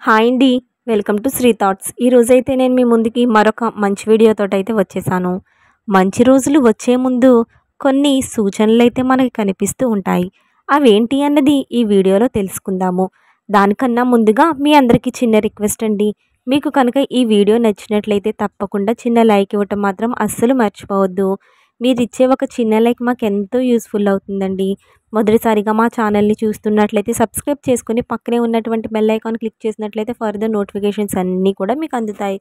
Hi అండి. Welcome to Shri thoughts. ఈరోజైతే నేను మీ ముందుకి మరొక మంచి వీడియోతోటైతే వచ్చేసాను. మంచి రోజులు వచ్చే ముందు కొన్ని సూచనలైతే మనకి కనిపిస్తూ ఉంటాయి. అవేంటి అన్నది ఈ వీడియోలో తెలుసుకుందాము. దానికన్నా ముందుగా మీ అందరికీ చిన్న రిక్వెస్ట్ అండి. మీకు కనుక ఈ వీడియో నచ్చినట్లయితే తప్పకుండా చిన్న లైక్ ఇవ్వటం మాత్రం అస్సలు మర్చిపోవద్దు. మీరిచ్చే ఒక చిన్న లైక్ మాకు ఎంతో యూస్ఫుల్ అవుతుందండి. మొదటిసారిగా మా ఛానల్ని చూస్తున్నట్లయితే సబ్స్క్రైబ్ చేసుకుని పక్కనే ఉన్నటువంటి బెల్ ఐకాన్ క్లిక్ చేసినట్లయితే ఫర్దర్ నోటిఫికేషన్స్ అన్నీ కూడా మీకు అందుతాయి.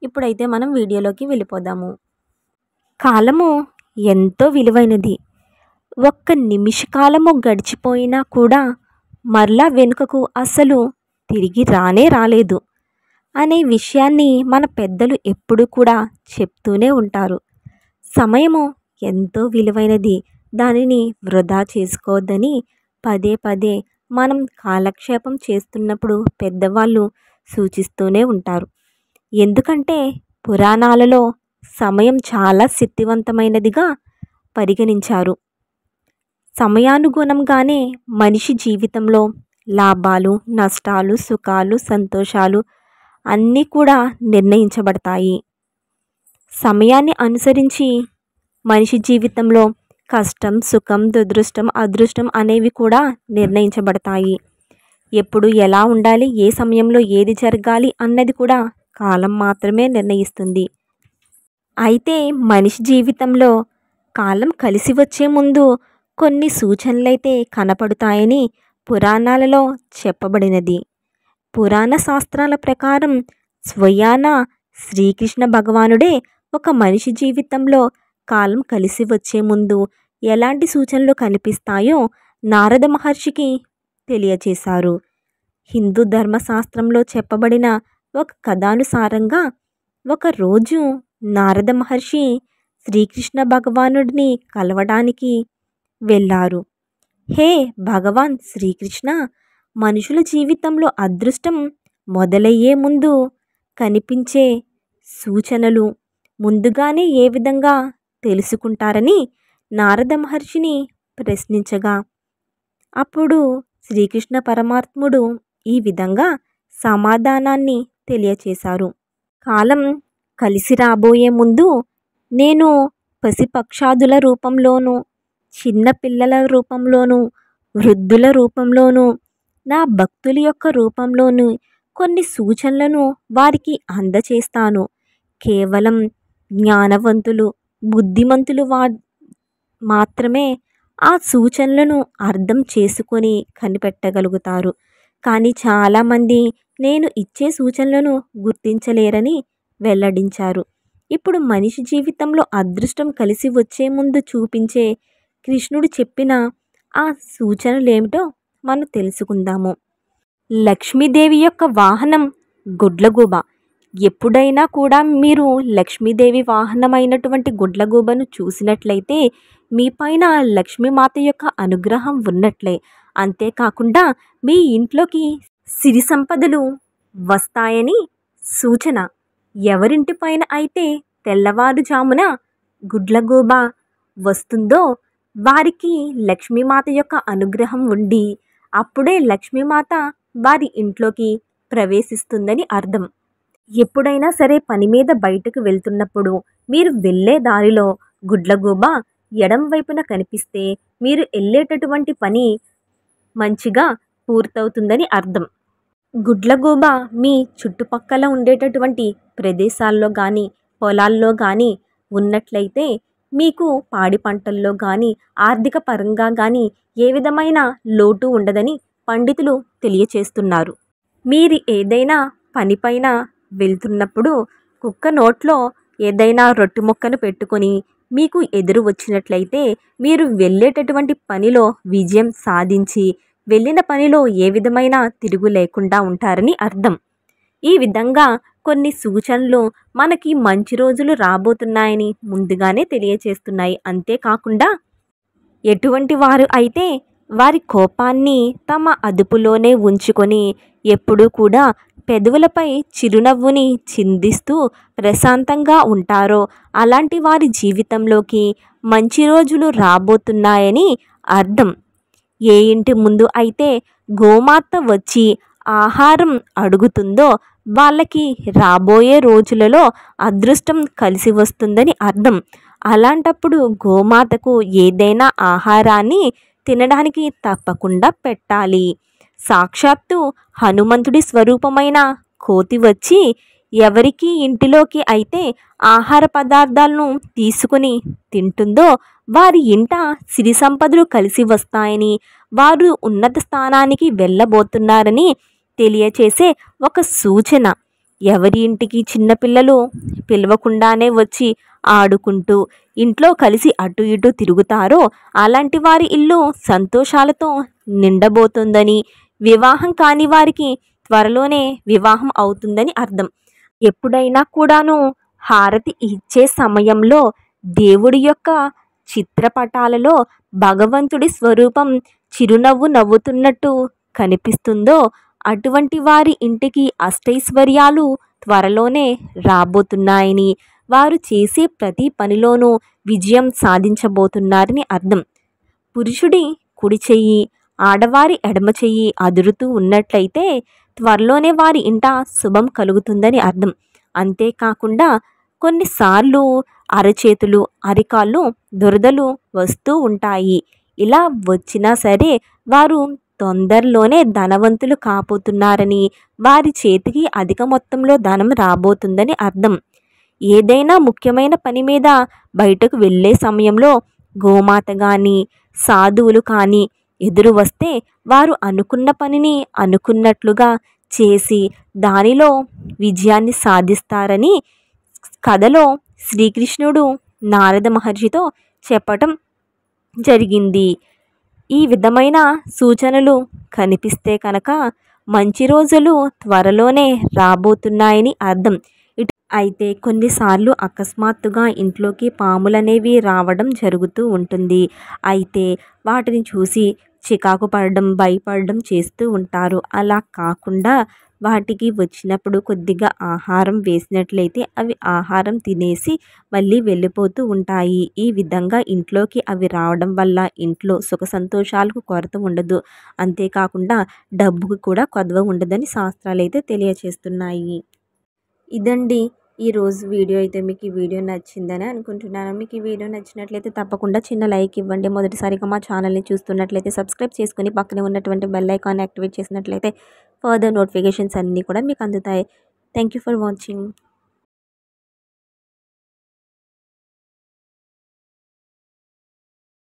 ఇప్పుడైతే మనం వీడియోలోకి వెళ్ళిపోదాము. కాలము ఎంతో విలువైనది. ఒక్క నిమిష కాలము గడిచిపోయినా కూడా మరలా వెనుకకు అసలు తిరిగి రానే రాలేదు అనే విషయాన్ని మన పెద్దలు ఎప్పుడూ కూడా చెప్తూనే ఉంటారు. సమయము ఎంతో విలువైనది. దానిని వృధా చేసుకోవద్దని పదే పదే మనం కాలక్షేపం చేస్తున్నప్పుడు పెద్దవాళ్ళు సూచిస్తూనే ఉంటారు. ఎందుకంటే పురాణాలలో సమయం చాలా శక్తివంతమైనదిగా పరిగణించారు. సమయానుగుణంగానే మనిషి జీవితంలో లాభాలు, నష్టాలు, సుఖాలు, సంతోషాలు అన్నీ కూడా నిర్ణయించబడతాయి. సమయాన్ని అనుసరించి మనిషి జీవితంలో కష్టం, సుఖం, దురదృష్టం, అదృష్టం అనేవి కూడా నిర్ణయించబడతాయి. ఎప్పుడు ఎలా ఉండాలి, ఏ సమయంలో ఏది జరగాలి అన్నది కూడా కాలం మాత్రమే నిర్ణయిస్తుంది. అయితే మనిషి జీవితంలో కాలం కలిసి వచ్చే ముందు కొన్ని సూచనలైతే కనపడతాయని పురాణాలలో చెప్పబడినది. పురాణ శాస్త్రాల ప్రకారం స్వయాన శ్రీకృష్ణ భగవానుడే ఒక మనిషి జీవితంలో కాలం కలిసి వచ్చే ముందు ఎలాంటి సూచనలు కనిపిస్తాయో నారద మహర్షికి తెలియచేశారు. హిందూ ధర్మశాస్త్రంలో చెప్పబడిన ఒక కథానుసారంగా ఒకరోజు నారద మహర్షి శ్రీకృష్ణ భగవానుడిని కలవడానికి వెళ్ళారు. హే భగవాన్ శ్రీకృష్ణ, మనుషుల జీవితంలో అదృష్టం మొదలయ్యే ముందు కనిపించే సూచనలు ముందుగానే ఏ విధంగా తెలుసుకుంటారని నారద మహర్షిని ప్రశ్నించగా అప్పుడు శ్రీకృష్ణ పరమాత్ముడు ఈ విధంగా సమాధానాన్ని తెలియచేశారు. కాలం కలిసి రాబోయే ముందు నేను పసిపక్షాదుల రూపంలోనూ, చిన్న పిల్లల రూపంలోనూ, వృద్ధుల రూపంలోనూ, నా భక్తుల యొక్క రూపంలోనూ కొన్ని సూచనలను వారికి అందచేస్తాను. కేవలం జ్ఞానవంతులు, బుద్ధిమంతులు మాత్రమే ఆ సూచనలను అర్థం చేసుకొని కనిపెట్టగలుగుతారు. కానీ చాలామంది నేను ఇచ్చే సూచనలను గుర్తించలేరని వెల్లడించారు. ఇప్పుడు మనిషి జీవితంలో అదృష్టం కలిసి వచ్చే ముందు చూపించే కృష్ణుడు చెప్పిన ఆ సూచనలేమిటో మనం తెలుసుకుందాము. లక్ష్మీదేవి యొక్క వాహనం గుడ్లగూబ. ఎప్పుడైనా కూడా మీరు లక్ష్మీదేవి వాహనమైనటువంటి గుడ్లగూబను చూసినట్లయితే మీ పైన లక్ష్మీమాత యొక్క అనుగ్రహం ఉన్నట్లే. అంతేకాకుండా మీ ఇంట్లోకి సిరి సంపదలు వస్తాయని సూచన. ఎవరింటిపైన అయితే తెల్లవారుజామున గుడ్లగూబ వస్తుందో వారికి లక్ష్మీమాత యొక్క అనుగ్రహం ఉండి అప్పుడే లక్ష్మీమాత వారి ఇంట్లోకి ప్రవేశిస్తుందని అర్థం. ఎప్పుడైనా సరే పని మీద బయటకు వెళ్తున్నప్పుడు మీరు వెళ్ళే దారిలో గుడ్లగూబ ఎడం వైపున కనిపిస్తే మీరు వెళ్ళేటటువంటి పని మంచిగా పూర్తవుతుందని అర్థం. గుడ్లగూబ మీ చుట్టుపక్కల ఉండేటటువంటి ప్రదేశాల్లో కానీ, పొలాల్లో కానీ ఉన్నట్లయితే మీకు పాడి పంటల్లో కానీ, ఆర్థిక పరంగా కానీ ఏ విధమైన లోటు ఉండదని పండితులు తెలియచేస్తున్నారు. మీరు ఏదైనా పనిపైన వెళ్తున్నప్పుడు కుక్క నోట్లో ఏదైనా రొట్టె ముక్కను పెట్టుకొని మీకు ఎదురు వచ్చినట్లయితే మీరు వెళ్ళేటటువంటి పనిలో విజయం సాధించి వెళ్ళిన పనిలో ఏ విధమైన తిరుగు లేకుండా ఉంటారని అర్థం. ఈ విధంగా కొన్ని సూచనలు మనకి మంచి రోజులు రాబోతున్నాయని ముందుగానే తెలియచేస్తున్నాయి. అంతేకాకుండా ఎటువంటి వారు అయితే వారి కోపాన్ని తమ అదుపులోనే ఉంచుకొని ఎప్పుడూ కూడా పెదవులపై చిరునవ్వుని చిందిస్తూ ప్రశాంతంగా ఉంటారో అలాంటి వారి జీవితంలోకి మంచి రోజులు రాబోతున్నాయని అర్థం. ఏ ఇంటి ముందు అయితే గోమాత వచ్చి ఆహారం అడుగుతుందో వాళ్ళకి రాబోయే రోజులలో అదృష్టం కలిసి వస్తుందని అర్థం. అలాంటప్పుడు గోమాతకు ఏదైనా ఆహారాన్ని తినడానికి తప్పకుండా పెట్టాలి. సాక్షాత్తు హనుమంతుడి స్వరూపమైన కోతి వచ్చి ఎవరికి ఇంటిలోకి అయితే ఆహార పదార్థాలను తీసుకుని తింటుందో వారి ఇంట సిరి సంపదలు కలిసి వస్తాయని, వారు ఉన్నత స్థానానికి వెళ్ళబోతున్నారని తెలియచేసే ఒక సూచన. ఎవరి ఇంటికి చిన్నపిల్లలు పిలవకుండానే వచ్చి ఆడుకుంటూ ఇంట్లో కలిసి అటు ఇటు తిరుగుతారో అలాంటి వారి ఇల్లు సంతోషాలతో నిండబోతుందని, వివాహం కాని వారికి త్వరలోనే వివాహం అవుతుందని అర్థం. ఎప్పుడైనా కూడాను హారతి ఇచ్చే సమయంలో దేవుడి యొక్క చిత్రపటాలలో భగవంతుడి స్వరూపం చిరునవ్వు నవ్వుతున్నట్టు కనిపిస్తుందో అటువంటి వారి ఇంటికి అష్టైశ్వర్యాలు త్వరలోనే రాబోతున్నాయని, వారు చేసే ప్రతి పనిలోనూ విజయం సాధించబోతున్నారని అర్థం. పురుషుడి కుడి చెయ్యి, ఆడవారి ఎడమ చెయ్యి అదురుతూ ఉన్నట్లయితే త్వరలోనే వారి ఇంట శుభం కలుగుతుందని అర్థం. అంతేకాకుండా కొన్నిసార్లు అరచేతులు, అరికాళ్ళు దురదలు వస్తూ ఉంటాయి. ఇలా వచ్చినా సరే వారు తొందరలోనే ధనవంతులు కాబోతున్నారని, వారి చేతికి అధిక మొత్తంలో ధనం రాబోతుందని అర్థం. ఏదైనా ముఖ్యమైన పని మీద బయటకు వెళ్ళే సమయంలో గోమాత కానీ సాధువులు కానీ ఎదురు వస్తే వారు అనుకున్న పనిని అనుకున్నట్లుగా చేసి దానిలో విజయాన్ని సాధిస్తారని కథలో శ్రీకృష్ణుడు నారద మహర్షితో చెప్పటం జరిగింది. ఈ విధమైన సూచనలు కనిపిస్తే కనుక మంచి రోజులు త్వరలోనే రాబోతున్నాయని అర్థం. అయితే కొన్నిసార్లు అకస్మాత్తుగా ఇంట్లోకి పాములనేవి రావడం జరుగుతూ ఉంటుంది. అయితే వాటిని చూసి చికాకు పడడం, భయపడడం చేస్తూ ఉంటారు. అలా కాకుండా వాటికి వచ్చినప్పుడు కొద్దిగా ఆహారం వేసినట్లయితే అవి ఆహారం తినేసి మళ్ళీ వెళ్ళిపోతూ ఉంటాయి. ఈ విధంగా ఇంట్లోకి అవి రావడం వల్ల ఇంట్లో సుఖ సంతోషాలకు కొరత ఉండదు. అంతేకాకుండా డబ్బుకు కూడా కొదవ ఉండదని శాస్త్రాలు అయితే తెలియచేస్తున్నాయి. ఇదండి ఈరోజు వీడియో. అయితే మీకు ఈ వీడియో నచ్చిందని అనుకుంటున్నాను. మీకు ఈ వీడియో నచ్చినట్లయితే తప్పకుండా చిన్న లైక్ ఇవ్వండి. మొదటిసారిగా మా ఛానల్ని చూస్తున్నట్లయితే సబ్స్క్రైబ్ చేసుకుని పక్కనే ఉన్నటువంటి బెల్ ఐకాన్ యాక్టివేట్ చేసినట్లయితే ఫర్దర్ నోటిఫికేషన్స్ అన్నీ కూడా మీకు అందుతాయి. Thank you for watching.